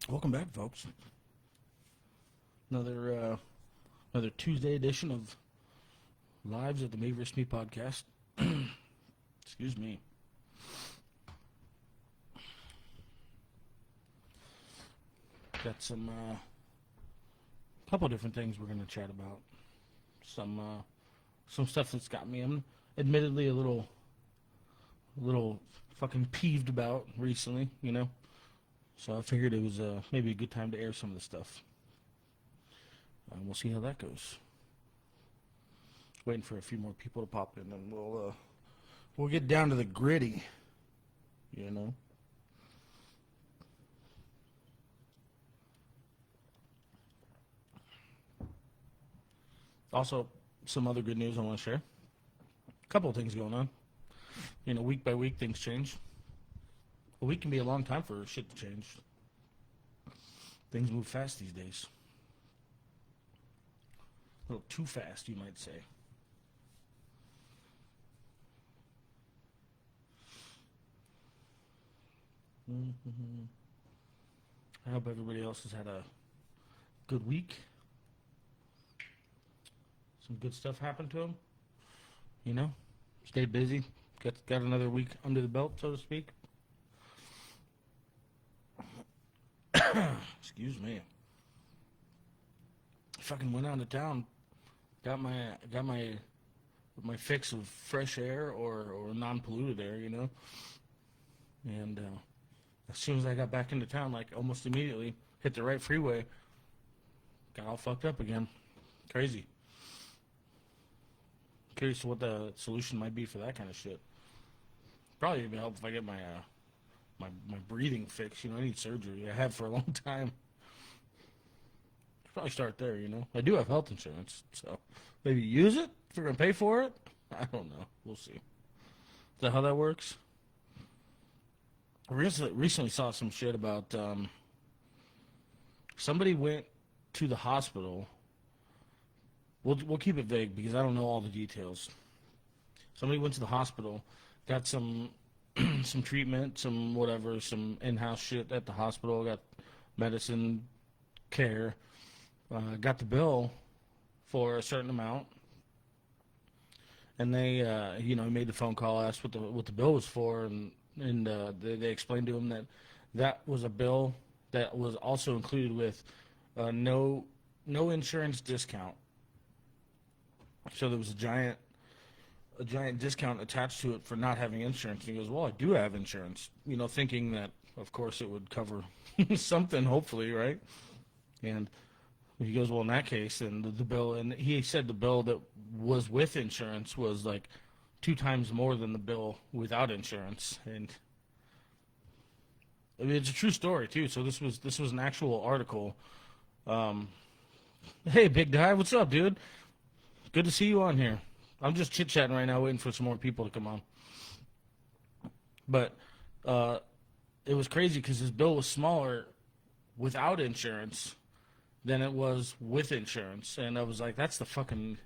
Welcome back, folks. Another Tuesday edition of Lives at the May vs. Me podcast. Excuse me. Got some couple different things we're gonna chat about. Some stuff that's got me, I'm admittedly a little fucking peeved about recently. So I figured it was maybe a good time to air some of the stuff. We'll see how that goes. Waiting for a few more people to pop in, and we'll get down to the gritty. You know. Also, some other good news I want to share. A couple of things going on. Week by week things change. A week can be a long time for shit to change. Things move fast these days. A little too fast, you might say. Mm-hmm. I hope everybody else has had a good week. Some good stuff happened to them. Stayed busy. Got another week under the belt, so to speak. Excuse me. Fucking went out of town. Got my fix of fresh air or non-polluted air. And as soon as I got back into town, like almost immediately, hit the right freeway. Got all fucked up again. Crazy. Curious what the solution might be for that kind of shit. Probably even help if I get my breathing fixed. I need surgery. I have for a long time. Probably start there. I do have health insurance, so maybe use it if we're gonna pay for it. I don't know. We'll see. Is that how that works? I recently saw some shit about somebody went to the hospital. We'll keep it vague because I don't know all the details. Somebody went to the hospital, got some some treatment, some whatever, some in-house shit at the hospital, got medicine, care, got the bill for a certain amount, and they made the phone call, asked what the bill was for, and they explained to him that was a bill that was also included with no insurance discount. So there was a giant discount attached to it for not having insurance. And he goes, well, I do have insurance, thinking that, of course, it would cover something, hopefully, right? And he goes, well, in that case, and the bill, and he said the bill that was with insurance was like 2 times more than the bill without insurance. And I mean, it's a true story, too. So this was an actual article. Hey, Big Guy, what's up, dude? Good to see you on here. I'm just chit-chatting right now, waiting for some more people to come on. But it was crazy because his bill was smaller without insurance than it was with insurance. And I was like, that's the fucking...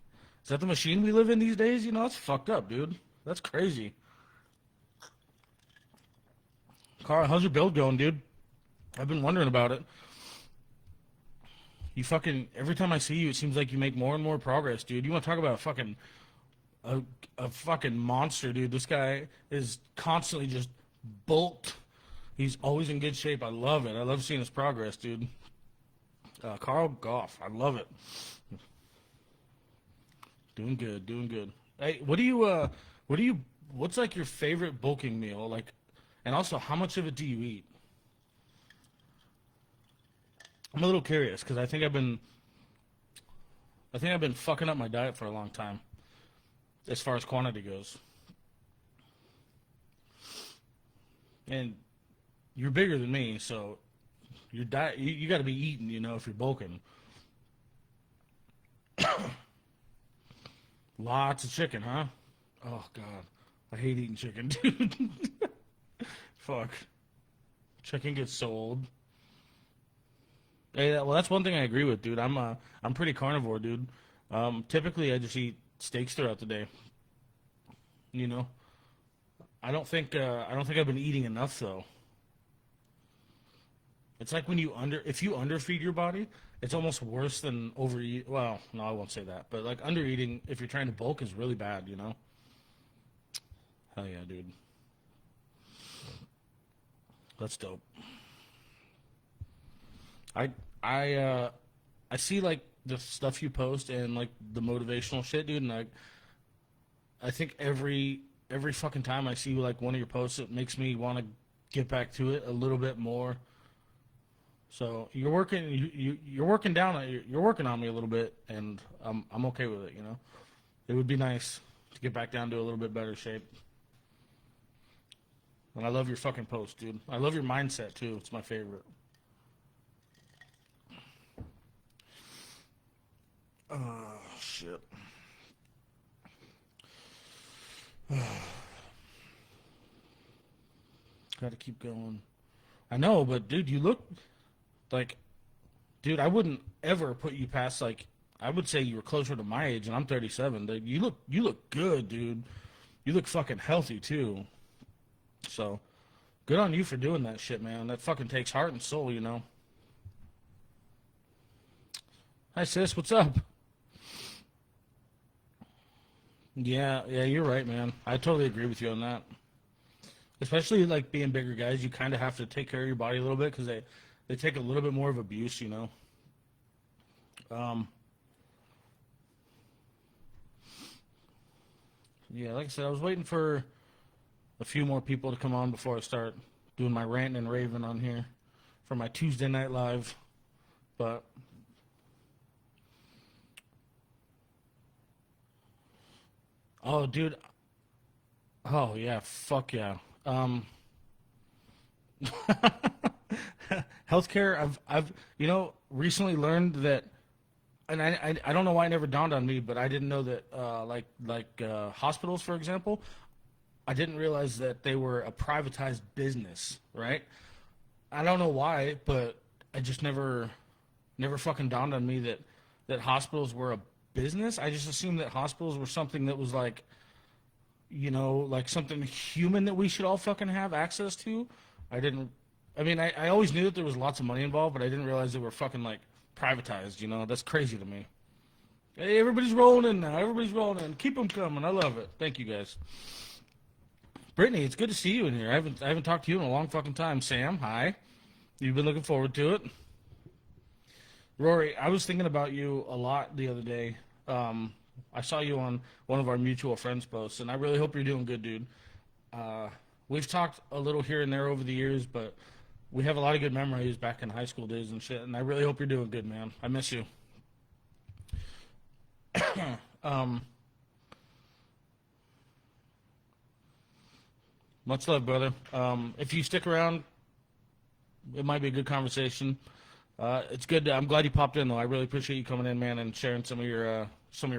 Is that the machine we live in these days? That's fucked up, dude. That's crazy. Carl, how's your build going, dude? I've been wondering about it. You fucking... Every time I see you, it seems like you make more and more progress, dude. You want to talk about a fucking monster, dude. This guy is constantly just bulked. He's always in good shape. I love it. I love seeing his progress, dude. Carl Goff, I love it. Doing good, doing good. Hey, what's like your favorite bulking meal? Like, and also, how much of it do you eat? I'm a little curious because I think I've been fucking up my diet for a long time, as far as quantity goes. And you're bigger than me, so your diet you got to be eating, if you're bulking. Lots of chicken, huh? Oh God, I hate eating chicken, dude. Fuck, chicken gets so old. Hey, well, that's one thing I agree with, dude. I'm pretty carnivore, dude. Typically, I just eat steaks throughout the day. You know, I don't think I've been eating enough though. It's like when if you underfeed your body, it's almost worse than overeat. Well, no, I won't say that, but like undereating, if you're trying to bulk, is really bad. You know? Hell yeah, dude. That's dope. I I see like the stuff you post and like the motivational shit, dude, and I think every fucking time I see like one of your posts, it makes me want to get back to it a little bit more. So you're working down you're working on me a little bit, and I'm okay with it. You know, it would be nice to get back down to a little bit better shape. And I love your fucking post, dude. I love your mindset too. It's my favorite. Oh shit. Got to keep going. I know, but dude, you look like, dude, I wouldn't ever put you past like, I would say you were closer to my age, and I'm 37. Dude, you look good, dude. You look fucking healthy too. So, good on you for doing that shit, man. That fucking takes heart and soul, you know. Hi sis, what's up? Yeah, yeah, you're right, man. I totally agree with you on that. Especially like being bigger guys, you kind of have to take care of your body a little bit because they take a little bit more of abuse, you know. Um, yeah, like I said, I was waiting for a few more people to come on before I start doing my ranting and raving on here for my Tuesday night live. But oh, dude, oh yeah, fuck yeah. Um, healthcare, I've recently learned that, and I don't know why it never dawned on me, but I didn't know that hospitals, for example, I didn't realize that they were a privatized business, right? I don't know why, but I just never fucking dawned on me that hospitals were a business. I just assumed that hospitals were something that was like, like something human that we should all fucking have access to. I didn't. I mean, I always knew that there was lots of money involved, but I didn't realize they were fucking like privatized. You know, that's crazy to me. Hey, everybody's rolling in now. Everybody's rolling in. Keep them coming. I love it. Thank you guys. Brittany, it's good to see you in here. I haven't talked to you in a long fucking time. Sam, hi. You've been looking forward to it. Rory, I was thinking about you a lot the other day. I saw you on one of our mutual friends posts, and I really hope you're doing good, dude. Uh, we've talked a little here and there over the years, but we have a lot of good memories back in high school days and shit, and I really hope you're doing good, man. I miss you. Um, much love, brother. If you stick around, it might be a good conversation. It's good. I'm glad you popped in, though. I really appreciate you coming in, man, and sharing some of your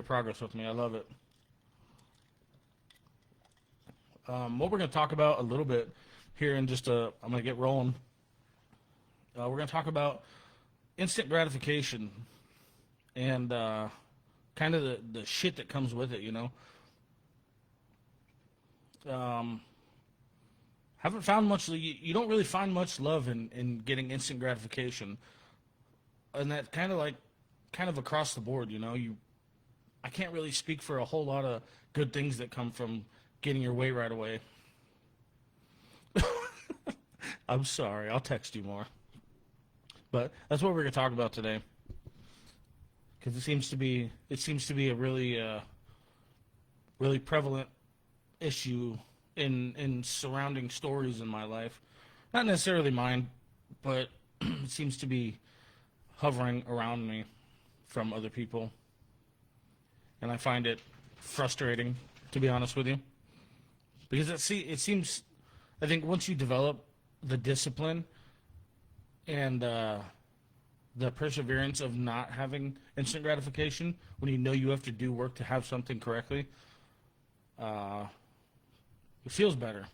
progress with me. I love it. What we're going to talk about a little bit here in just I'm going to get rolling. We're going to talk about instant gratification and kind of the shit that comes with it, you know. Um, haven't found much. You don't really find much love in getting instant gratification, and that kind of across the board, you know. I can't really speak for a whole lot of good things that come from getting your weight right away. I'm sorry. I'll text you more. But that's what we're gonna talk about today, because it seems to be a really prevalent issue in surrounding stories in my life. Not necessarily mine, but it seems to be hovering around me from other people, and I find it frustrating, to be honest with you, because it seems, I think once you develop the discipline and the perseverance of not having instant gratification, when you know you have to do work to have something correctly, uh, it feels better,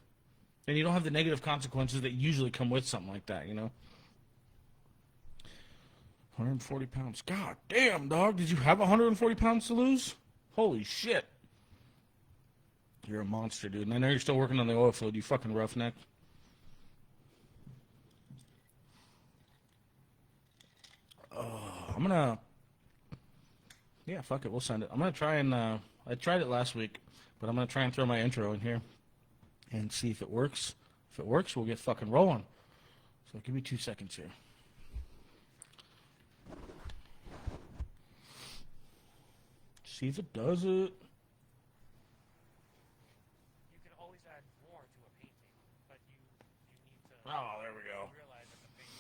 and you don't have the negative consequences that usually come with something like that, you know. 140 pounds. God damn, dog. Did you have 140 pounds to lose? Holy shit. You're a monster, dude. And I know you're still working on the oil field, you fucking roughneck. I'm gonna, yeah, fuck it, we'll send it. I'm gonna try and, I tried it last week, but I'm gonna try and throw my intro in here and see if it works. If it works, we'll get fucking rolling. So give me 2 seconds here. See if it does it. You can always add more to a painting, but you need to Oh, there we go. realize that the painting.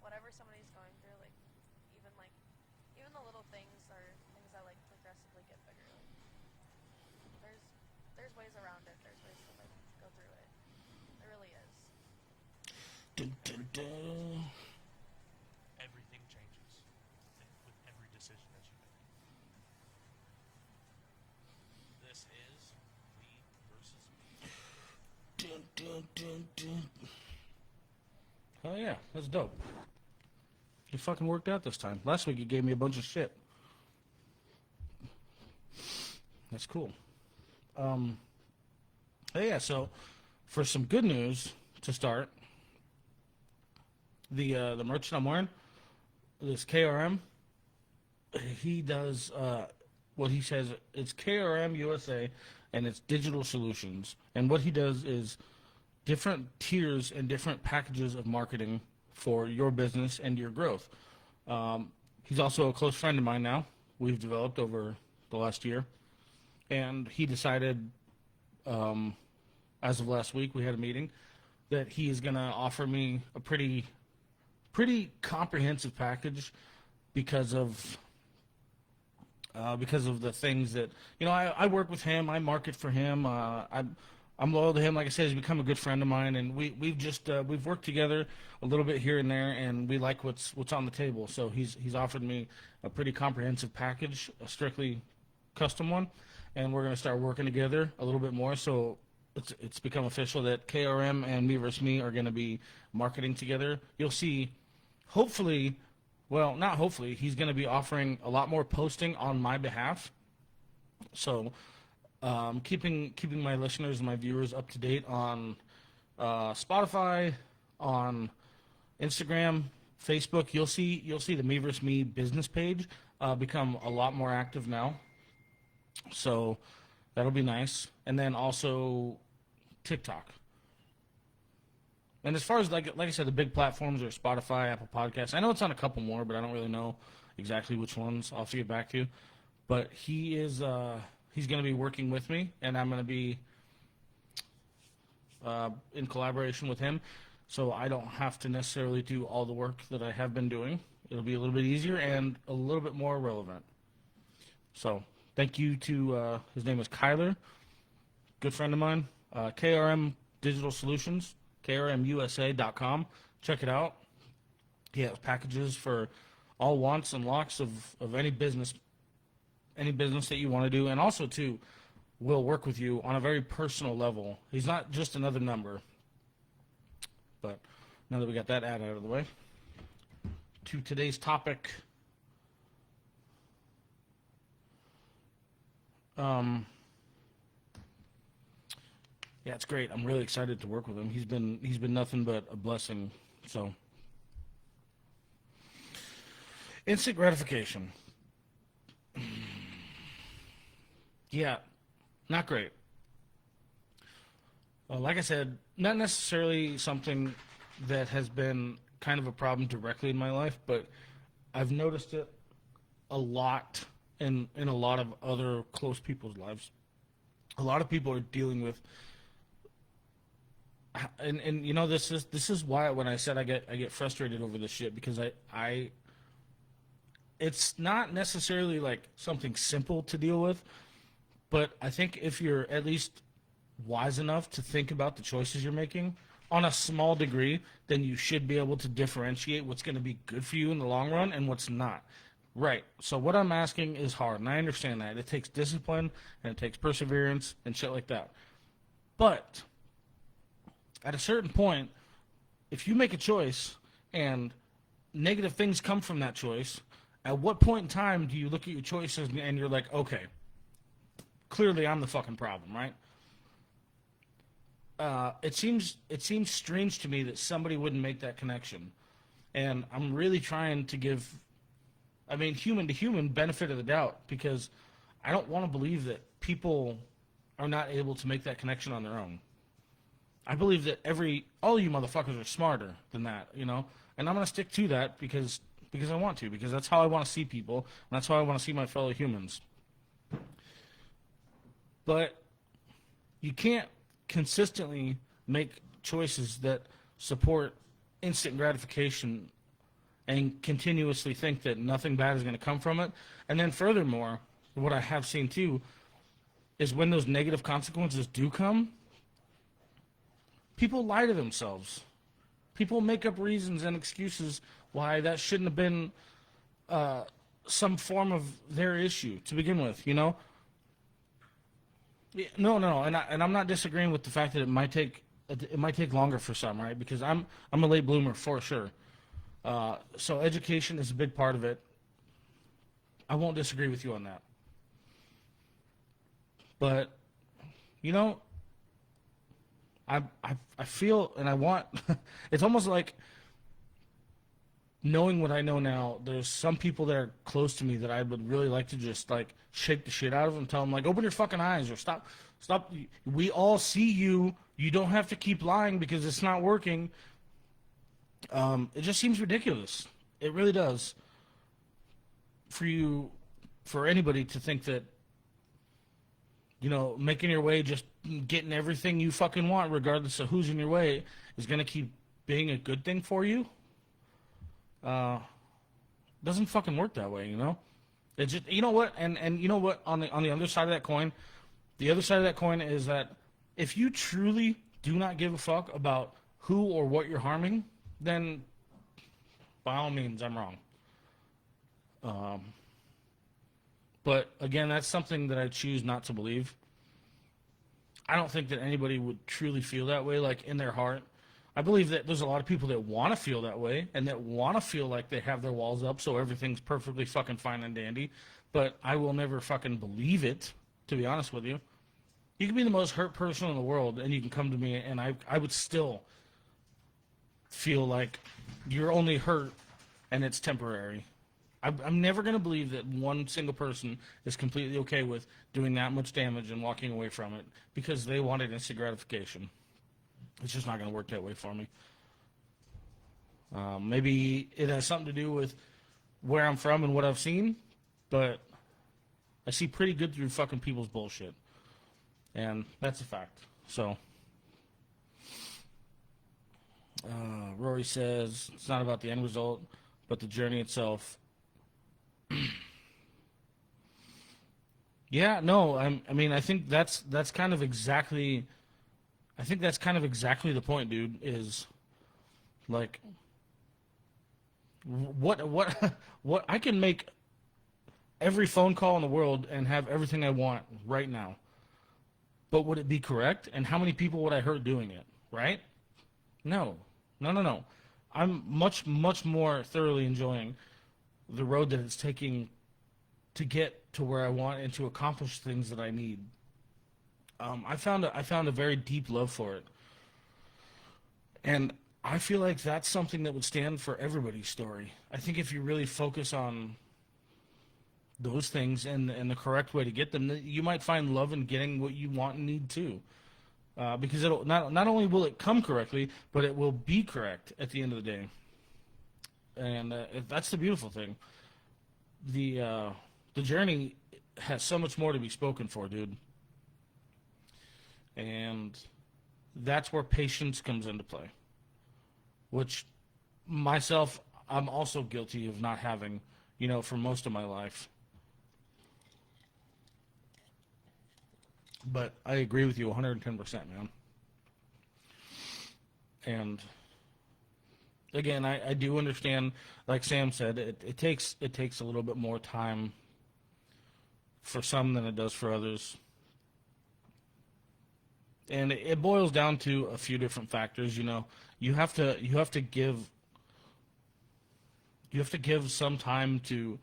Whatever somebody's going through, even the little things are things that progressively get bigger. There's ways around it. There's ways to go through it. There really is. Dun, dun, dun. Everything changes with every decision that you make. This is me versus me. Dun, dun, dun, dun. Oh yeah, that's dope. It fucking worked out this time. Last week you gave me a bunch of shit. That's cool. Yeah, so for some good news to start, the merch that I'm wearing, this KRM, he does what he says, it's KRM USA, and it's digital solutions. And what he does is different tiers and different packages of marketing for your business and your growth. He's also a close friend of mine now. We've developed over the last year. And he decided, as of last week, we had a meeting, that he is going to offer me a pretty comprehensive package because of the things that, I work with him, I market for him, I'm loyal to him. Like I said, he's become a good friend of mine, and we've worked together a little bit here and there, and we like what's on the table. So he's offered me a pretty comprehensive package, a strictly custom one, and we're going to start working together a little bit more. So it's become official that KRM and Me vs. Me are going to be marketing together. You'll see, hopefully, well, not hopefully, he's going to be offering a lot more posting on my behalf. So keeping my listeners and my viewers up to date on Spotify, on Instagram, Facebook. You'll see the Me vs. Me business page become a lot more active now. So that'll be nice. And then also TikTok. And as far as like I said, the big platforms are Spotify, Apple Podcasts. I know it's on a couple more, but I don't really know exactly which ones. I'll have to get back to you. But he is he's going to be working with me, and I'm going to be in collaboration with him, so I don't have to necessarily do all the work that I have been doing. It'll be a little bit easier and a little bit more relevant. So thank you to, his name is Kyler, good friend of mine, KRM Digital Solutions, krmusa.com. Check it out. He has packages for all wants and locks of any business that you want to do, and also too will work with you on a very personal level. He's not just another number. But now that we got that ad out of the way, to today's topic. Yeah, it's great. I'm really excited to work with him. He's been nothing but a blessing. So instant gratification. Yeah, not great. Like I said, not necessarily something that has been kind of a problem directly in my life, but I've noticed it a lot in a lot of other close people's lives. A lot of people are dealing with, and this is why when I said I get frustrated over this shit, because I it's not necessarily like something simple to deal with. But I think if you're at least wise enough to think about the choices you're making on a small degree, then you should be able to differentiate what's going to be good for you in the long run and what's not. Right. So what I'm asking is hard, and I understand that. It takes discipline, and it takes perseverance, and shit like that. But at a certain point, if you make a choice and negative things come from that choice, at what point in time do you look at your choices and you're like, okay, clearly I'm the fucking problem, right? It seems strange to me that somebody wouldn't make that connection, and I'm really trying to give, I mean, human to human benefit of the doubt, because I don't want to believe that people are not able to make that connection on their own. I believe that all you motherfuckers are smarter than that, you know, and I'm gonna stick to that because I want to, because that's how I want to see people, and that's how I want to see my fellow humans. But you can't consistently make choices that support instant gratification and continuously think that nothing bad is going to come from it. And then furthermore, what I have seen too is when those negative consequences do come, people lie to themselves. People make up reasons and excuses why that shouldn't have been some form of their issue to begin with, you know? Yeah, no, and I'm not disagreeing with the fact that it might take longer for some, right? Because I'm a late bloomer for sure. So education is a big part of it. I won't disagree with you on that. But you know, I feel and I want. It's almost like knowing what I know now. There's some people that are close to me that I would really like to just like shake the shit out of them, tell them like, open your fucking eyes or stop. We all see you. You don't have to keep lying because it's not working. It just seems ridiculous. It really does. For anybody to think that, you know, making your way, just getting everything you fucking want, regardless of who's in your way, is going to keep being a good thing for you. Doesn't fucking work that way, you know? It's just, you know what? And you know what? On the other side of that coin, the other side of that coin is that if you truly do not give a fuck about who or what you're harming, then by all means, I'm wrong. But again, that's something that I choose not to believe. I don't think that anybody would truly feel that way, like in their heart. I believe that there's a lot of people that want to feel that way and that want to feel like they have their walls up so everything's perfectly fucking fine and dandy. But I will never fucking believe it, to be honest with you. You can be the most hurt person in the world and you can come to me and I would still feel like you're only hurt and it's temporary. I'm never going to believe that one single person is completely okay with doing that much damage and walking away from it because they wanted instant gratification. It's just not going to work that way for me. Maybe it has something to do with where I'm from and what I've seen, but I see pretty good through fucking people's bullshit. And that's a fact. So, Rory says, it's not about the end result, but the journey itself. Yeah, no, I mean, I think that's kind of exactly, I think that's kind of exactly the point, dude, is like, what, I can make every phone call in the world and have everything I want right now. But would it be correct? And how many people would I hurt doing it, right? No. I'm much more thoroughly enjoying the road that it's taking to get to where I want and to accomplish things that I need. I found a very deep love for it. And I feel like that's something that would stand for everybody's story. I think if you really focus on those things and the correct way to get them, you might find love in getting what you want and need too. Because it'll not only will it come correctly, but it will be correct at the end of the day. And that's the beautiful thing. The journey has so much more to be spoken for, dude. And that's where patience comes into play. Which, myself, I'm also guilty of not having, you know, for most of my life. But I agree with you 110%, man. And again, I do understand, like Sam said, it takes a little bit more time for some than it does for others. And it boils down to a few different factors, you know. You have to give some time to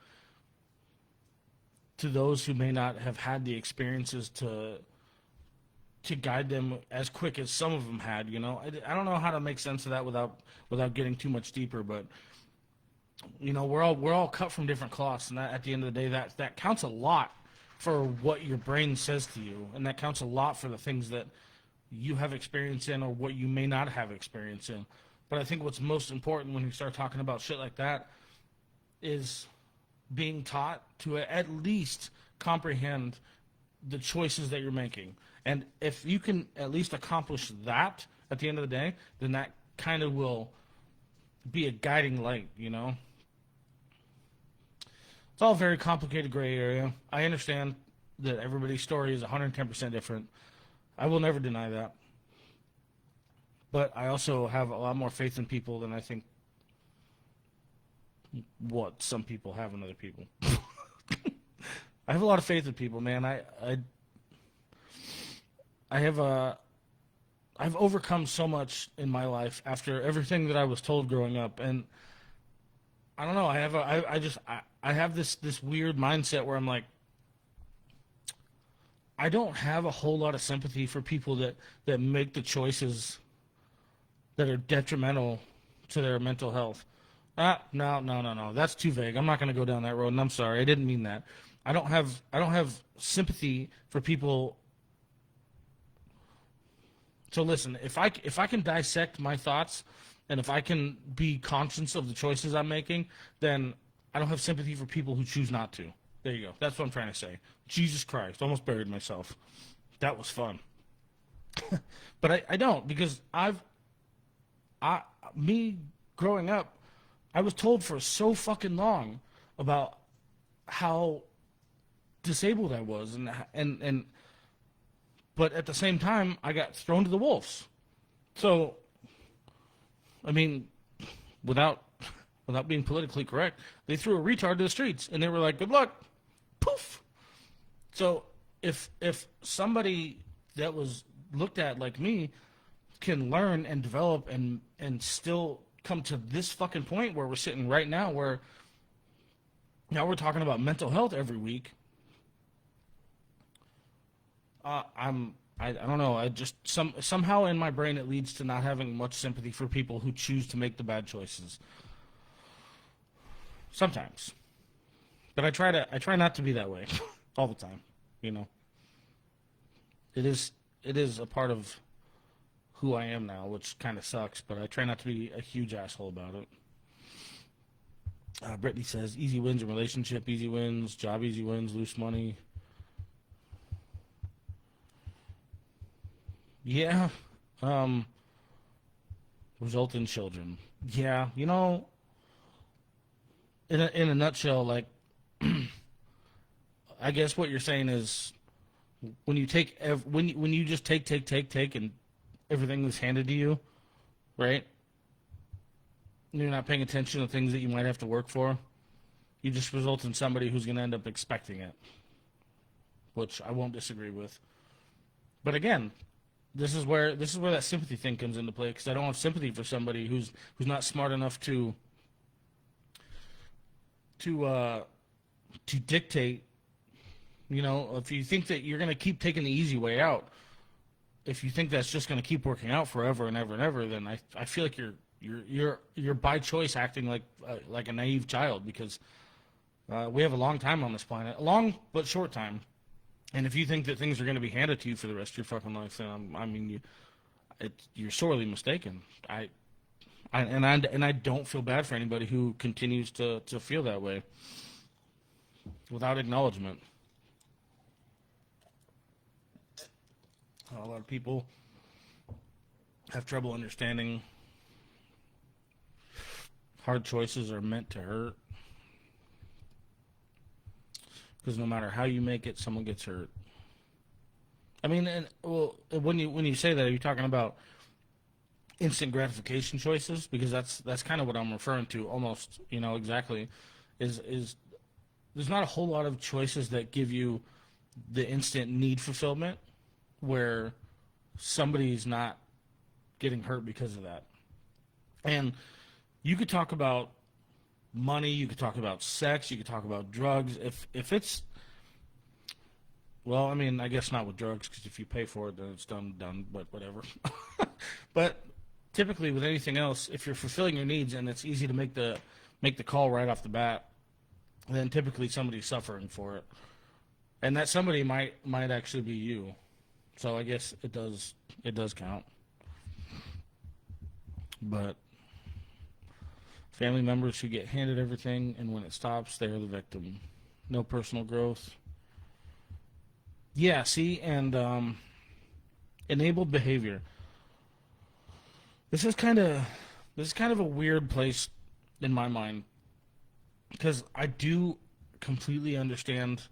to those who may not have had the experiences to guide them as quick as some of them had. You know, I don't know how to make sense of that without getting too much deeper, but you know, we're all cut from different cloths, and that, at the end of the day, that counts a lot for what your brain says to you, and that counts a lot for the things that you have experience in or what you may not have experience in. But I think what's most important when you start talking about shit like that is being taught to at least comprehend the choices that you're making. And if you can at least accomplish that at the end of the day, then that kind of will be a guiding light, you know? It's all very complicated gray area. I understand that everybody's story is 110% different. I will never deny that. But I also have a lot more faith in people than I think what some people have in other people. I have a lot of faith in people, man. I've overcome so much in my life after everything that I was told growing up, and I don't know. I have this weird mindset where I'm like, I don't have a whole lot of sympathy for people that make the choices that are detrimental to their mental health. No. That's too vague. I'm not going to go down that road, and I'm sorry. I didn't mean that. I don't have sympathy for people. So listen, if I can dissect my thoughts, and if I can be conscious of the choices I'm making, then I don't have sympathy for people who choose not to. There you go. That's what I'm trying to say. Jesus Christ, almost buried myself. That was fun. But I don't, because me growing up, I was told for so fucking long about how disabled I was, and but at the same time, I got thrown to the wolves. So, I mean, without being politically correct, they threw a retard to the streets, and they were like, "Good luck," poof. So, if somebody that was looked at like me can learn and develop and still come to this fucking point where we're sitting right now, where now we're talking about mental health every week. I don't know. I just somehow in my brain it leads to not having much sympathy for people who choose to make the bad choices. Sometimes, but I try not to be that way all the time. You know, it is a part of who I am now, which kind of sucks. But I try not to be a huge asshole about it. Brittany says, "Easy wins in relationship, easy wins, job, easy wins, loose money." Yeah. Result in children. Yeah, you know, in a nutshell, like, I guess what you're saying is when you take when you just take and everything is handed to you, right? You're not paying attention to things that you might have to work for. You just result in somebody who's going to end up expecting it, which I won't disagree with. But again, this is where that sympathy thing comes into play, because I don't have sympathy for somebody who's not smart enough to dictate. You know, if you think that you're going to keep taking the easy way out, if you think that's just going to keep working out forever and ever and ever, then I feel like you're by choice acting like a naive child, because we have a long time on this planet, a long but short time. And if you think that things are going to be handed to you for the rest of your fucking life, then you're sorely mistaken. I don't feel bad for anybody who continues to feel that way without acknowledgement. A lot of people have trouble understanding hard choices are meant to hurt, because no matter how you make it, someone gets hurt. I mean, when you say that, are you talking about instant gratification choices? Because that's kind of what I'm referring to, almost, you know, exactly. Is there's not a whole lot of choices that give you the instant need fulfillment, where somebody's not getting hurt because of that. And you could talk about money, you could talk about sex, you could talk about drugs. If it's Well, I mean, I guess not with drugs, because if you pay for it, then it's done, but whatever. But typically with anything else, if you're fulfilling your needs and it's easy to make the call right off the bat, then typically somebody's suffering for it. And that somebody might actually be you. So I guess it does count. But family members who get handed everything, and when it stops, they're the victim. No personal growth. Yeah, see, and enabled behavior. This is kind of a weird place in my mind, because I do completely understand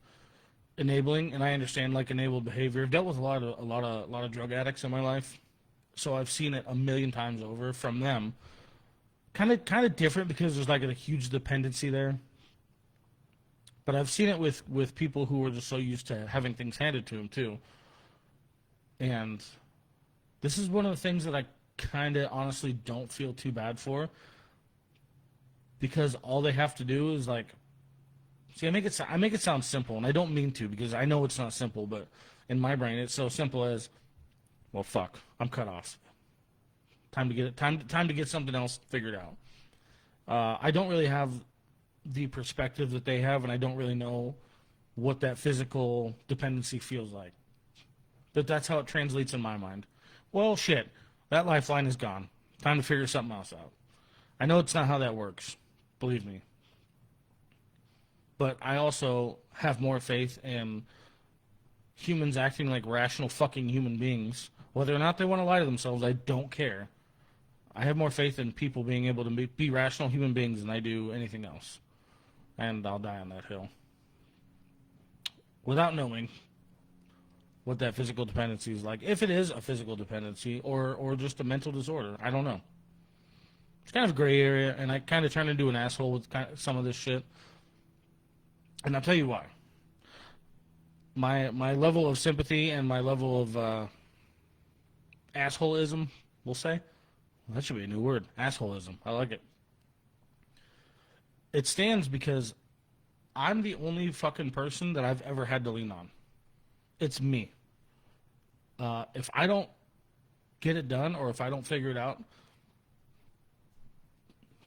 enabling, and I understand like enabled behavior. I've dealt with a lot of drug addicts in my life, so I've seen it a million times over from them. Kind of different because there's like a huge dependency there. But I've seen it with people who are just so used to having things handed to them too. And this is one of the things that I kind of honestly don't feel too bad for, because all they have to do is like, see, I make it sound simple, and I don't mean to, because I know it's not simple, but in my brain it's so simple as, well, fuck, I'm cut off. Time to get something else figured out. I don't really have the perspective that they have, and I don't really know what that physical dependency feels like. But that's how it translates in my mind. Well, shit, that lifeline is gone. Time to figure something else out. I know it's not how that works, believe me. But I also have more faith in humans acting like rational fucking human beings. Whether or not they want to lie to themselves, I don't care. I have more faith in people being able to be rational human beings than I do anything else. And I'll die on that hill. Without knowing what that physical dependency is like. If it is a physical dependency or just a mental disorder. I don't know. It's kind of a gray area, and I kind of turn into an asshole with some of this shit. And I'll tell you why. My level of sympathy and my level of assholeism, we'll say. That should be a new word. Assholeism. I like it. It stands because I'm the only fucking person that I've ever had to lean on. It's me. If I don't get it done, or if I don't figure it out,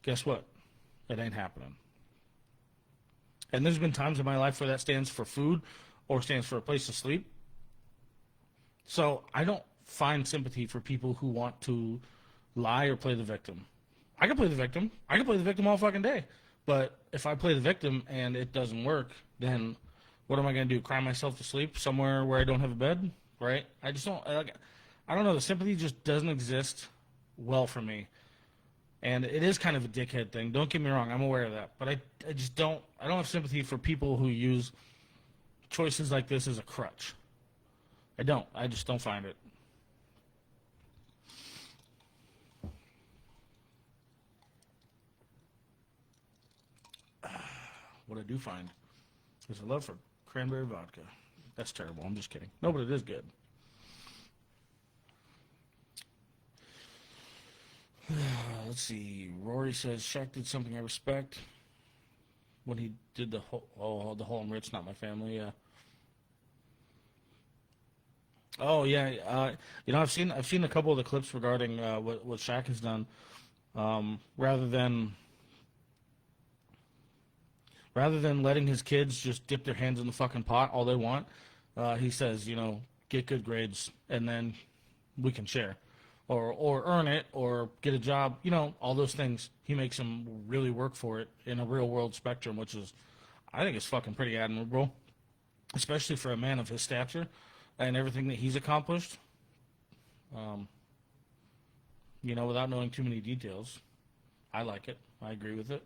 guess what? It ain't happening. And there's been times in my life where that stands for food or stands for a place to sleep. So I don't find sympathy for people who want to lie or play the victim. I can play the victim. I can play the victim all fucking day. But if I play the victim and it doesn't work, then what am I going to do? Cry myself to sleep somewhere where I don't have a bed? Right? I just don't, I don't know. The sympathy just doesn't exist well for me. And it is kind of a dickhead thing. Don't get me wrong. I'm aware of that. But I just don't have sympathy for people who use choices like this as a crutch. I don't. I just don't find it. What I do find is a love for cranberry vodka. That's terrible. I'm just kidding. No, but it is good. Let's see. Rory says Shaq did something I respect when he did the whole I'm rich, not my family. Yeah. Oh yeah. I've seen a couple of the clips regarding what Shaq has done. Rather than letting his kids just dip their hands in the fucking pot all they want, he says, get good grades and then we can share. Or earn it, or get a job, all those things. He makes them really work for it in a real world spectrum, which is, I think, is fucking pretty admirable, especially for a man of his stature and everything that he's accomplished. Without knowing too many details, I like it. I agree with it.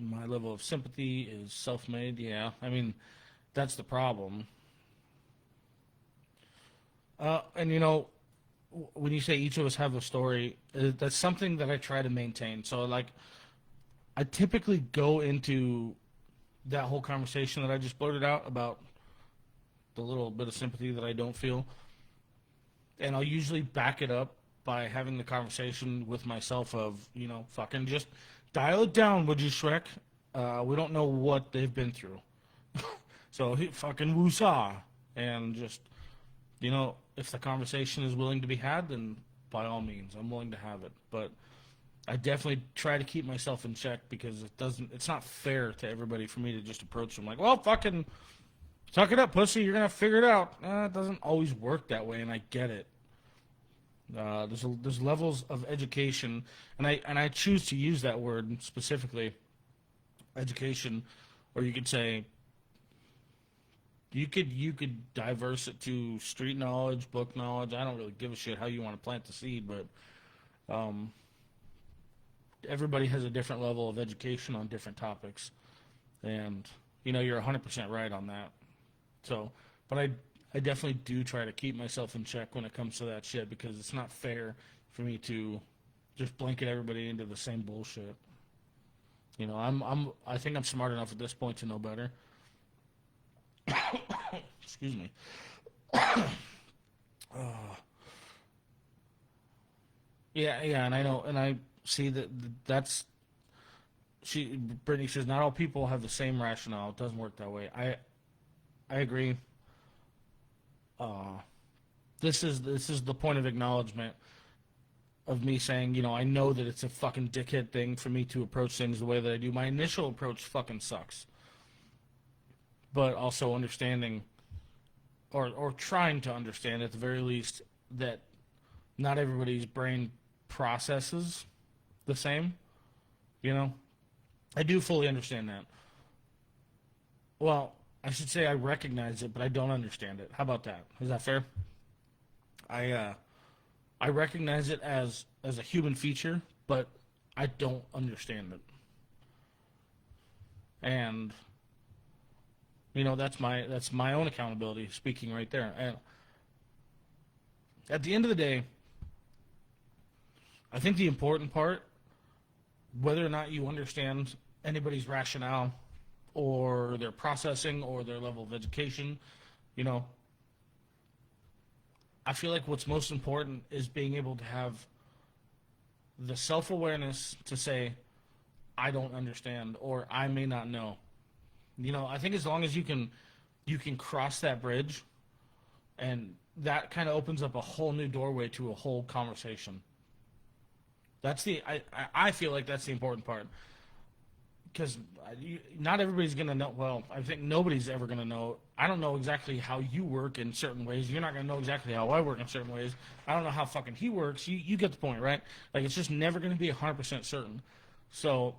My level of sympathy is self-made. Yeah, I mean, that's the problem. And when you say each of us have a story, that's something that I try to maintain. So, I typically go into that whole conversation that I just blurted out about the little bit of sympathy that I don't feel, and I'll usually back it up by having the conversation with myself of, fucking just dial it down, would you, Shrek? We don't know what they've been through. So he fucking woosah. And just, if the conversation is willing to be had, then by all means, I'm willing to have it. But I definitely try to keep myself in check because it's not fair to everybody for me to just approach them like, well, fucking suck it up, pussy, you're gonna figure it out. It doesn't always work that way, and I get it. There's levels of education, and I choose to use that word specifically, education, or you could say you could diverse it to street knowledge, book knowledge. I don't really give a shit how you want to plant the seed, but everybody has a different level of education on different topics, and you're 100% right on that. So, but I definitely do try to keep myself in check when it comes to that shit because it's not fair for me to just blanket everybody into the same bullshit. I think I'm smart enough at this point to know better. Excuse me. Yeah, and I know, and I see that's Brittany says not all people have the same rationale. It doesn't work that way. I agree. This is the point of acknowledgement of me saying, I know that it's a fucking dickhead thing for me to approach things the way that I do. My initial approach fucking sucks. But also understanding, or trying to understand at the very least, that not everybody's brain processes the same. I do fully understand that. Well, I should say I recognize it, but I don't understand it. How about that? Is that fair? I recognize it as a human feature, but I don't understand it. And that's my own accountability speaking right there. And at the end of the day, I think the important part, whether or not you understand anybody's rationale or their processing or their level of education, I feel like what's most important is being able to have the self-awareness to say, I don't understand or I may not know. I think as long as you can cross that bridge, and that kind of opens up a whole new doorway to a whole conversation. I feel like that's the important part. Because not everybody's going to know. Well, I think nobody's ever going to know. I don't know exactly how you work in certain ways. You're not going to know exactly how I work in certain ways. I don't know how fucking he works. You get the point, right? Like, it's just never going to be 100% certain. So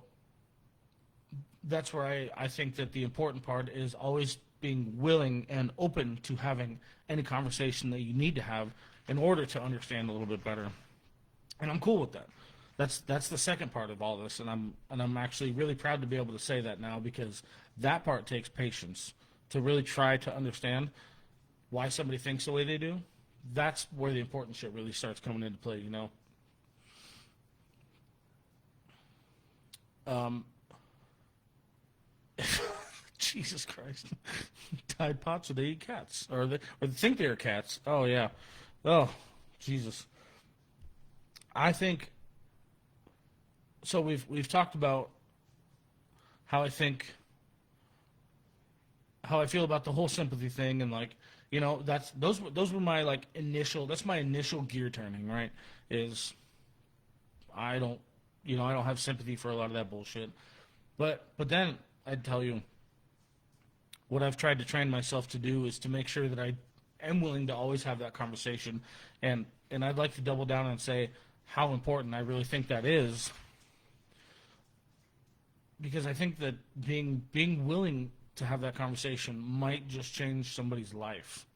that's where I think that the important part is always being willing and open to having any conversation that you need to have in order to understand a little bit better. And I'm cool with that. That's the second part of all this, and I'm actually really proud to be able to say that now, because that part takes patience to really try to understand why somebody thinks the way they do. That's where the important shit really starts coming into play, Jesus Christ. Tide Pods, or they eat cats. Or they think they're cats. Oh, yeah. Oh, Jesus. I think... So we've talked about how I feel about the whole sympathy thing, and those were my that's my initial gear turning, right? Is I don't have sympathy for a lot of that bullshit. But then I'd tell you what I've tried to train myself to do is to make sure that I am willing to always have that conversation, and I'd like to double down and say how important I really think that is. Because I think that being willing to have that conversation might just change somebody's life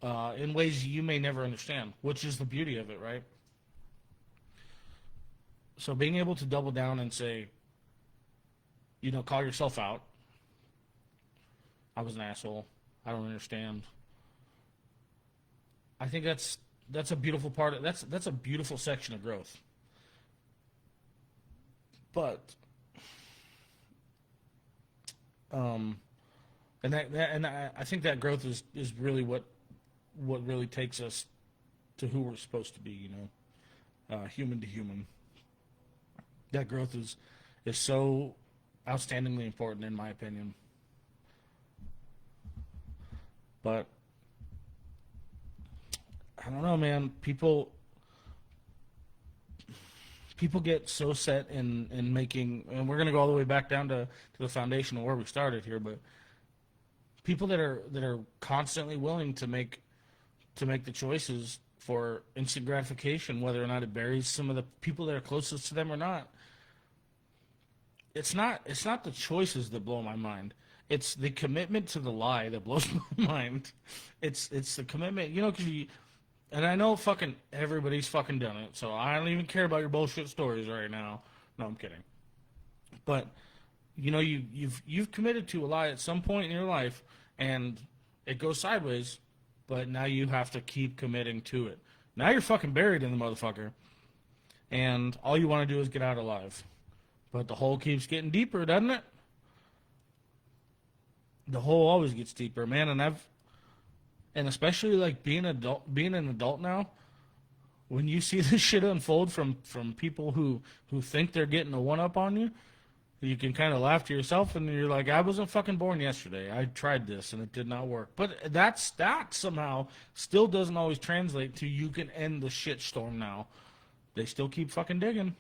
in ways you may never understand, which is the beauty of it, right? So being able to double down and say, call yourself out. I was an asshole. I don't understand. I think that's a beautiful part. That's a beautiful section of growth. But I think that growth is really what really takes us to who we're supposed to be, human to human. That growth is so outstandingly important, in my opinion. But I don't know, man. People get so set in making, and we're gonna go all the way back down to the foundation of where we started here, but people that are constantly willing to make the choices for instant gratification, whether or not it buries some of the people that are closest to them or not. It's not the choices that blow my mind. It's the commitment to the lie that blows my mind. It's the commitment, because and I know fucking everybody's fucking done it, so I don't even care about your bullshit stories right now. No, I'm kidding. But you've committed to a lie at some point in your life, and it goes sideways. But now you have to keep committing to it. Now you're fucking buried in the motherfucker, and all you want to do is get out alive. But the hole keeps getting deeper, doesn't it? The hole always gets deeper, man. And especially like being an adult now, when you see this shit unfold from people who think they're getting a one up on you, you can kind of laugh to yourself, and you're like, I wasn't fucking born yesterday. I tried this, and it did not work. But that somehow still doesn't always translate to you can end the shitstorm now. They still keep fucking digging.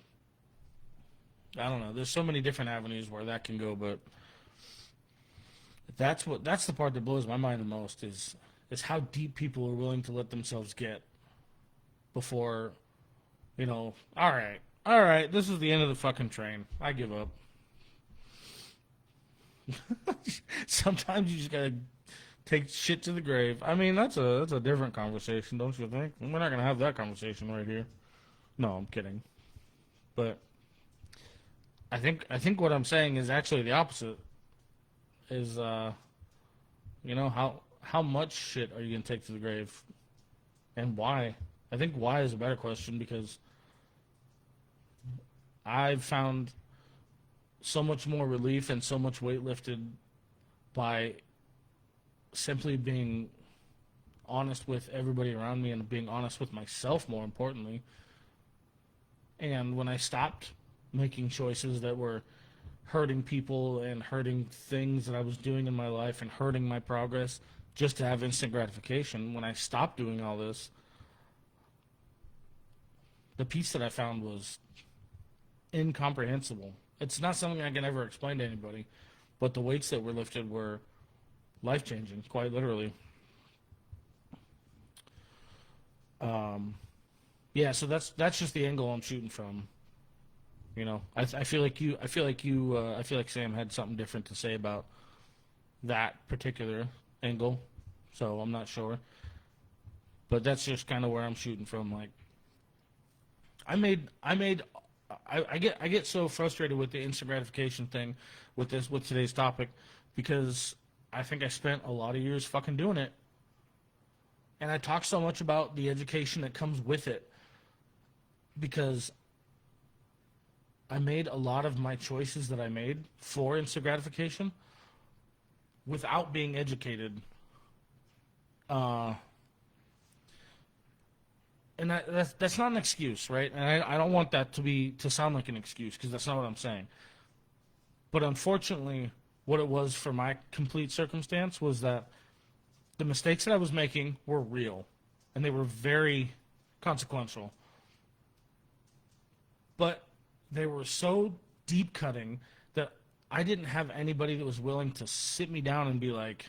I don't know. There's so many different avenues where that can go, but that's the part that blows my mind the most is how deep people are willing to let themselves get before, all right, this is the end of the fucking train. I give up. Sometimes you just gotta take shit to the grave. I mean, that's a different conversation, don't you think? We're not gonna have that conversation right here. No, I'm kidding. But I think what I'm saying is actually the opposite. Is how much shit are you gonna take to the grave, and why? I think why is a better question, because I've found so much more relief and so much weight lifted by simply being honest with everybody around me and being honest with myself, more importantly. And when I stopped making choices that were hurting people and hurting things that I was doing in my life and hurting my progress just to have instant gratification, when I stopped doing all this, the peace that I found was incomprehensible. It's not something I can ever explain to anybody, but the weights that were lifted were life-changing, quite literally. Yeah, so that's just the angle I'm shooting from. I feel like Sam had something different to say about that particular angle, so I'm not sure. But that's just kind of where I'm shooting from. Like, I get so frustrated with the instant gratification thing with today's topic, because I think I spent a lot of years fucking doing it, and I talk so much about the education that comes with it, because I made a lot of my choices that I made for instant gratification without being educated. And that's not an excuse, right? And I don't want that to sound like an excuse, because that's not what I'm saying. But unfortunately, what it was for my complete circumstance was that the mistakes that I was making were real, and they were very consequential. But they were so deep cutting that I didn't have anybody that was willing to sit me down and be like,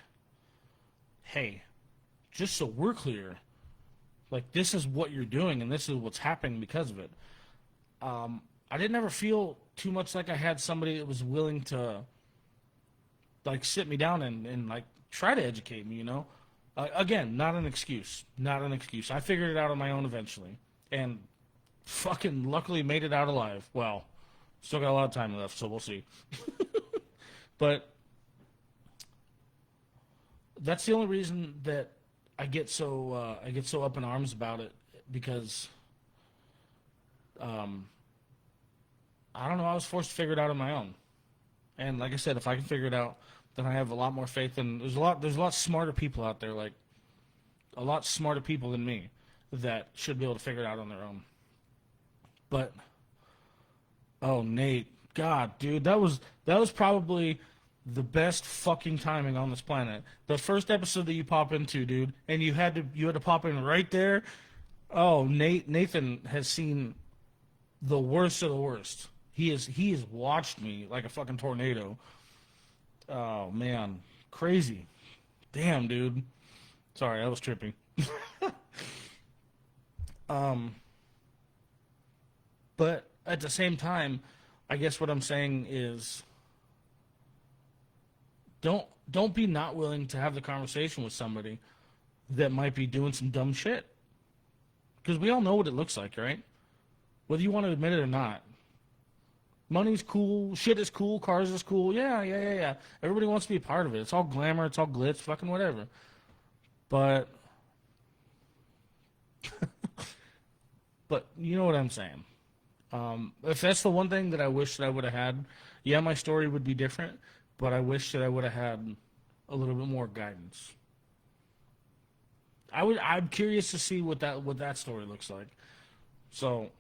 hey, just so we're clear, like, this is what you're doing and this is what's happening because of it. I didn't ever feel too much like I had somebody that was willing to, like, sit me down and like, try to educate me, Again, not an excuse. Not an excuse. I figured it out on my own eventually. And fucking luckily made it out alive. Well, still got a lot of time left, so we'll see. But that's the only reason that I get so up in arms about it, because I don't know, I was forced to figure it out on my own. And like I said, if I can figure it out, then I have a lot more faith. And there's a lot smarter people out there, like a lot smarter people than me, that should be able to figure it out on their own. But oh, Nate, God, dude, that was probably the best fucking timing on this planet. The first episode that you pop into, dude, and you had to pop in right there. Oh, Nathan has seen the worst of the worst. He has watched me like a fucking tornado. Oh man, crazy. Damn, dude. Sorry, I was tripping. But at the same time, I guess what I'm saying is don't be not willing to have the conversation with somebody that might be doing some dumb shit. Because we all know what it looks like, right? Whether you want to admit it or not. Money's cool, shit is cool, cars is cool. Yeah. Everybody wants to be a part of it. It's all glamour, it's all glitz, fucking whatever. But but you know what I'm saying. If that's the one thing that I wish that I would have had, yeah, my story would be different, but I wish that I would have had a little bit more guidance. I'm curious to see what that story looks like. So,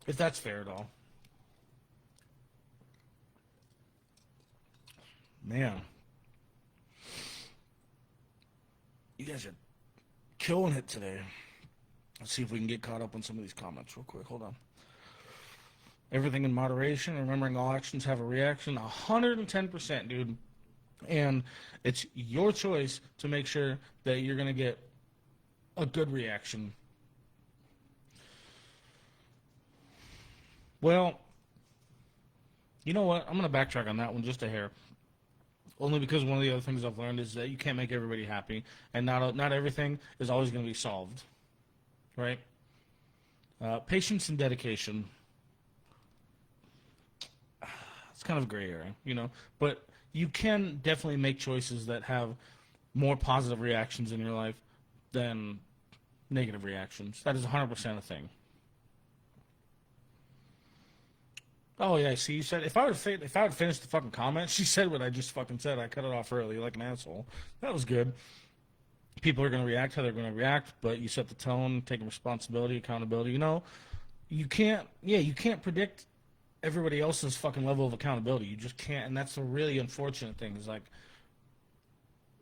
if that's fair at all. Man. You guys are killing it today. Let's see if we can get caught up on some of these comments real quick. Hold on. Everything in moderation, remembering all actions have a reaction. 110%, dude. And it's your choice to make sure that you're going to get a good reaction. Well, you know what? I'm going to backtrack on that one just a hair. Only because one of the other things I've learned is that you can't make everybody happy, and not everything is always going to be solved, right? Patience and dedication. It's kind of a gray area, you know, but you can definitely make choices that have more positive reactions in your life than negative reactions. That is 100% a thing. Oh yeah, see, you said if I would finish the fucking comment, she said what I just fucking said. I cut it off early like an asshole. That was good. People are gonna react how they're gonna react, but you set the tone, taking responsibility, accountability. You know, you can't predict everybody else's fucking level of accountability. You just can't, and that's the really unfortunate thing. Is like,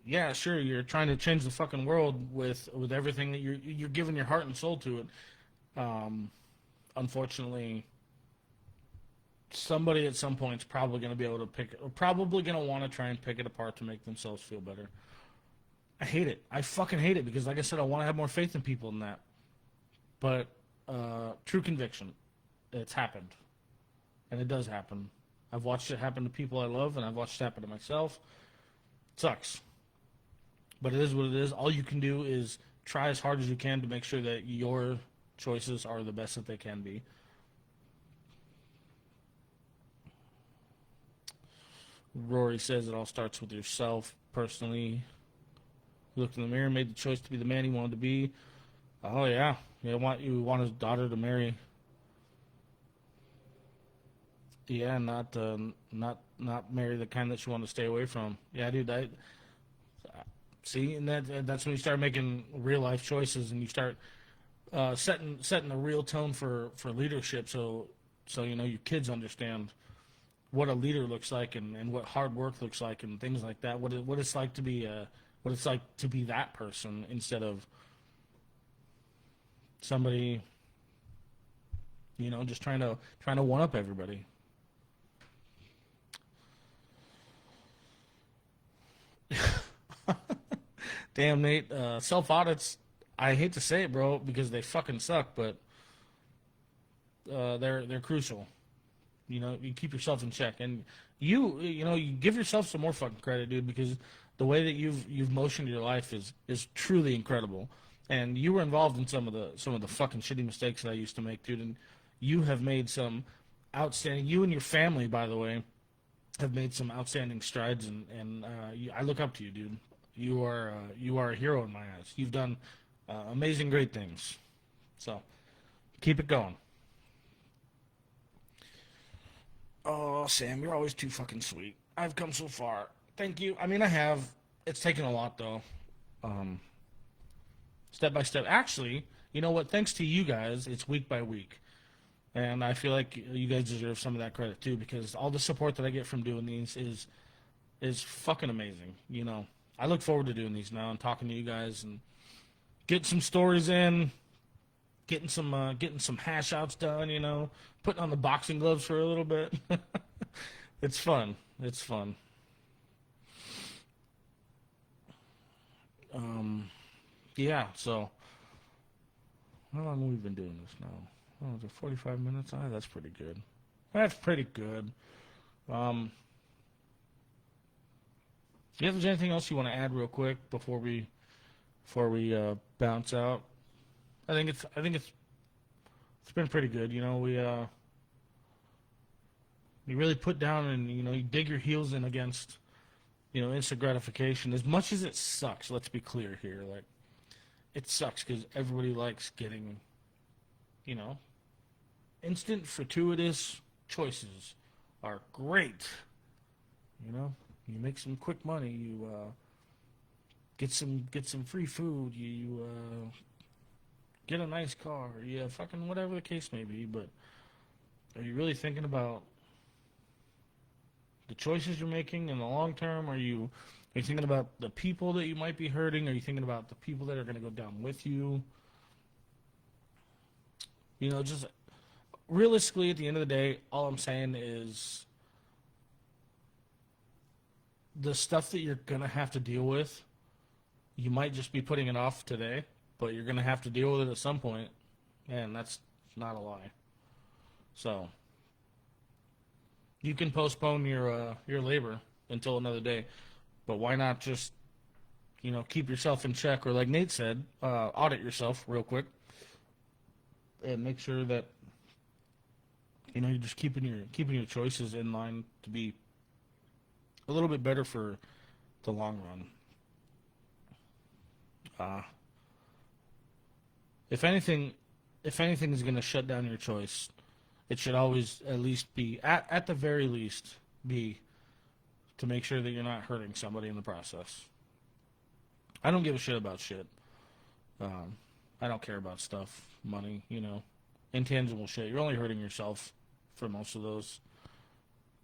yeah, sure, you're trying to change the fucking world with everything that you're giving your heart and soul to it. Unfortunately, somebody at some point is probably going to be able to probably going to want to try and pick it apart to make themselves feel better. I hate it. I fucking hate it because, like I said, I want to have more faith in people than that. But true conviction, it's happened. And it does happen. I've watched it happen to people I love, and I've watched it happen to myself. It sucks. But it is what it is. All you can do is try as hard as you can to make sure that your choices are the best that they can be. Rory says it all starts with yourself. Personally, he looked in the mirror, made the choice to be the man he wanted to be. Oh yeah, you want his daughter to marry. Yeah, not marry the kind that she wanted to stay away from. Yeah, dude. See, and that's when you start making real life choices, and you start setting a real tone for leadership. So you know your kids understand what a leader looks like and what hard work looks like and things like that. What it's like to be that person instead of somebody, you know, just trying to one up everybody. Damn, Nate. Self audits. I hate to say it, bro, because they fucking suck, but they're crucial. You know, you keep yourself in check, and you give yourself some more fucking credit, dude, because the way that you've motioned your life is truly incredible. And you were involved in some of the fucking shitty mistakes that I used to make, dude. And you have made some outstanding. You and your family, by the way, have made some outstanding strides, and I look up to you, dude. You are a hero in my eyes. You've done amazing, great things. So keep it going. Oh, Sam, you're always too fucking sweet. I've come so far. Thank you. I mean, I have. It's taken a lot, though. Step by step. Actually, you know what? Thanks to you guys, it's week by week. And I feel like you guys deserve some of that credit, too, because all the support that I get from doing these is fucking amazing. You know, I look forward to doing these now and talking to you guys and getting some stories in, getting some hash outs done. You know, putting on the boxing gloves for a little bit. It's fun. It's fun. Yeah. So, how long have we been doing this now? Oh, is it 45 minutes? Ah, that's pretty good. That's pretty good. Do you have anything else you want to add real quick before we bounce out? I think it's been pretty good. You know, you really put down and you dig your heels in against instant gratification. As much as it sucks, let's be clear here. Like, it sucks because everybody likes getting you know instant fortuitous choices are great. You make some quick money. You get some free food. You get a nice car. Yeah, fucking whatever the case may be. But are you really thinking about the choices you're making in the long term? Are you thinking about the people that you might be hurting? Are you thinking about the people that are going to go down with you? Just realistically, at the end of the day, all I'm saying is the stuff that you're going to have to deal with, you might just be putting it off today, but you're going to have to deal with it at some point, and that's not a lie. So you can postpone your labor until another day, but why not just keep yourself in check, or like Nate said, audit yourself real quick and make sure that you're just keeping your choices in line to be a little bit better for the long run. If anything is going to shut down your choice, it should always at least be, at the very least, be to make sure that you're not hurting somebody in the process. I don't give a shit about shit. I don't care about stuff, money, intangible shit. You're only hurting yourself for most of those.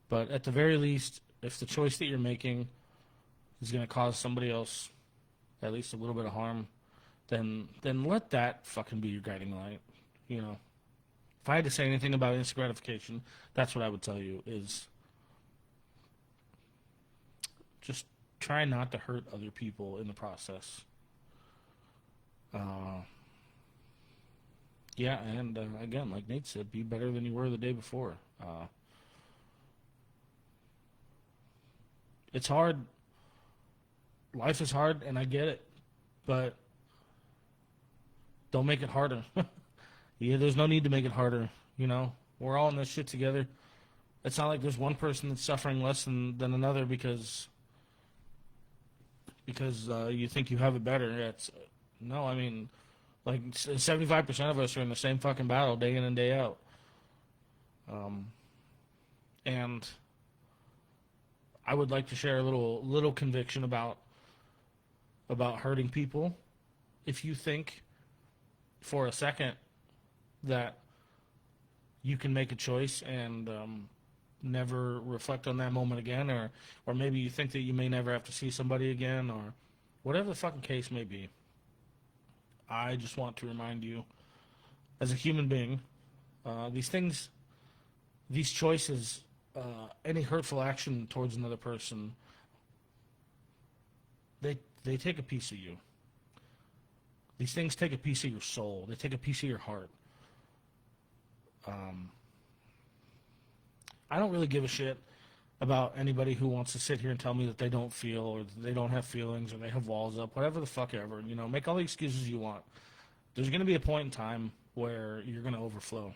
But at the very least, if the choice that you're making is going to cause somebody else at least a little bit of harm, then let that fucking be your guiding light. If I had to say anything about instant gratification, that's what I would tell you, is just try not to hurt other people in the process. Yeah, and again, like Nate said, be better than you were the day before. It's hard. Life is hard, and I get it, but don't make it harder. Yeah, there's no need to make it harder. We're all in this shit together. It's not like there's one person that's suffering less than another because you think you have it better. No, I mean, like 75% of us are in the same fucking battle day in and day out. And I would like to share a little conviction about hurting people. If you think for a second that you can make a choice and never reflect on that moment again, or maybe you think that you may never have to see somebody again, or whatever the fucking case may be, I just want to remind you, as a human being, these choices, any hurtful action towards another person, they take a piece of you. These things take a piece of your soul. They take a piece of your heart. I don't really give a shit about anybody who wants to sit here and tell me that they don't feel, or they don't have feelings, or they have walls up, whatever the fuck ever. Make all the excuses you want. There's going to be a point in time where you're going to overflow.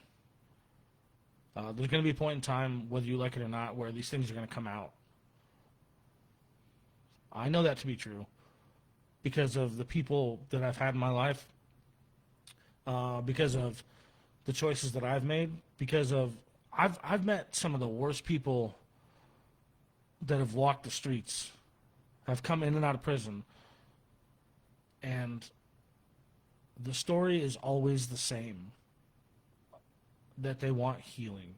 There's going to be a point in time, whether you like it or not, where these things are going to come out. I know that to be true because of the people that I've had in my life, because of the choices that I've made, because of I've met some of the worst people that have walked the streets, have come in and out of prison, and the story is always the same, that they want healing.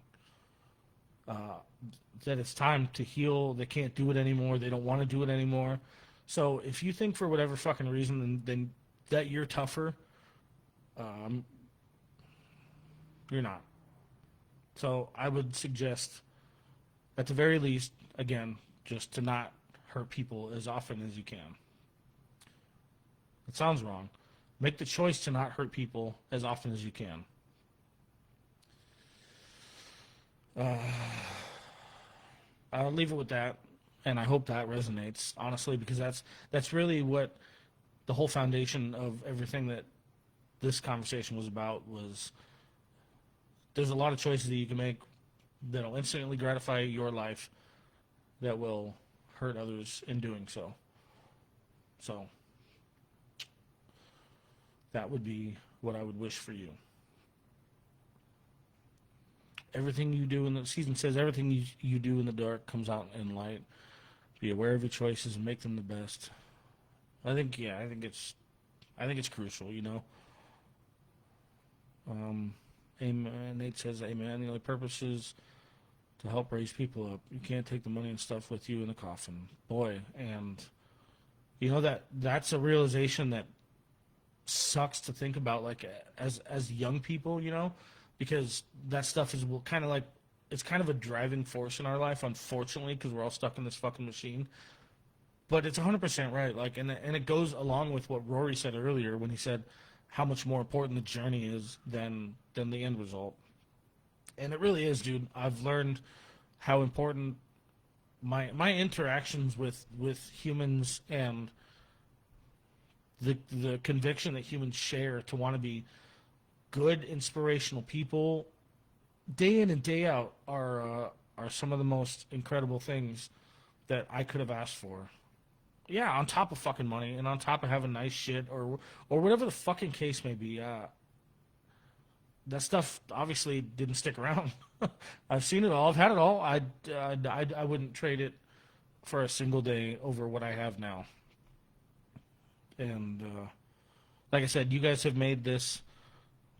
that it's time to heal. They can't do it anymore. They don't want to do it anymore. So if you think for whatever fucking reason, then that you're tougher, you're not. So I would suggest, at the very least, again, just to not hurt people as often as you can. It sounds wrong. Make the choice to not hurt people as often as you can. I'll leave it with that, and I hope that resonates, honestly, because that's really what the whole foundation of everything that this conversation was about. Was there's a lot of choices that you can make that'll instantly gratify your life that will hurt others in doing so. So that would be what I would wish for you. Everything you do in the season says everything you do in the dark comes out in light. Be aware of your choices and make them the best. I think it's crucial, you know. Amen. Nate says, amen. The only purpose is to help raise people up. You can't take the money and stuff with you in the coffin. Boy, and you know that's a realization that sucks to think about, like as young people, you know, because that stuff is kind of like, it's kind of a driving force in our life, unfortunately, because we're all stuck in this fucking machine. But it's 100% right. Like, and it goes along with what Rory said earlier when he said how much more important the journey is than the end result. And it really is, dude. I've learned how important my interactions with humans and the conviction that humans share to want to be good, inspirational people, day in and day out, are some of the most incredible things that I could have asked for. Yeah, on top of fucking money and on top of having nice shit or whatever the fucking case may be. That stuff obviously didn't stick around. I've seen it all. I've had it all. I wouldn't trade it for a single day over what I have now. And like I said, you guys have made this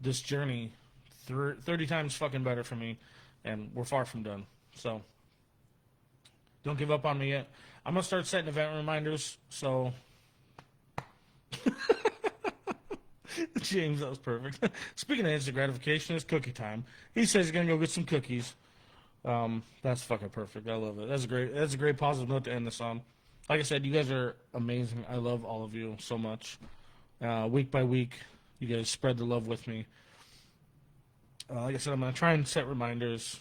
journey 30 times fucking better for me, and we're far from done. So don't give up on me yet. I'm going to start setting event reminders, so... James, that was perfect. Speaking of instant gratification, it's cookie time. He says he's going to go get some cookies. That's fucking perfect. I love it. That's a great positive note to end this on. Like I said, you guys are amazing. I love all of you so much. Week by week, you guys spread the love with me. Like I said, I'm going to try and set reminders.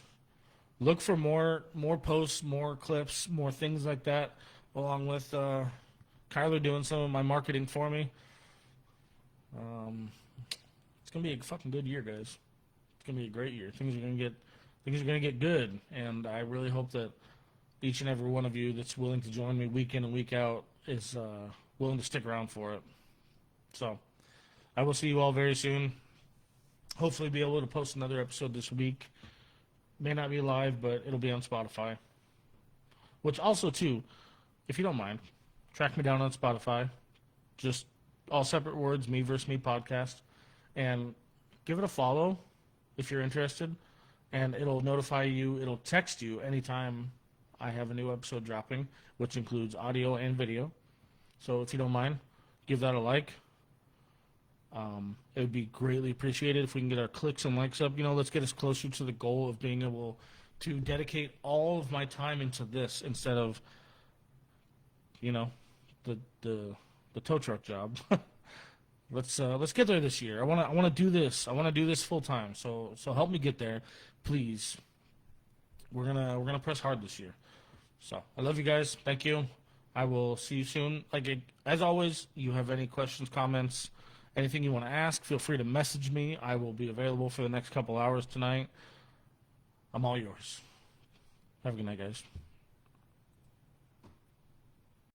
Look for more posts, more clips, more things like that, along with Kyler doing some of my marketing for me. It's gonna be a fucking good year, guys. It's gonna be a great year. Things are gonna get good, and I really hope that each and every one of you that's willing to join me week in and week out is willing to stick around for it. So, I will see you all very soon. Hopefully, be able to post another episode this week. May not be live, but it'll be on Spotify. Which also, too, if you don't mind, track me down on Spotify. Just all separate words, Me Versus Me podcast. And give it a follow if you're interested. And it'll notify you, it'll text you anytime I have a new episode dropping, which includes audio and video. So if you don't mind, give that a like. It would be greatly appreciated if we can get our clicks and likes up. You know, let's get us closer to the goal of being able to dedicate all of my time into this instead of, you know, the tow truck job. Let's get there this year. I want to do this. I want to do this full time. So help me get there, please. We're gonna press hard this year. So I love you guys. Thank you. I will see you soon. As always, you have any questions, comments, anything you want to ask, feel free to message me. I will be available for the next couple hours tonight. I'm all yours. Have a good night, guys.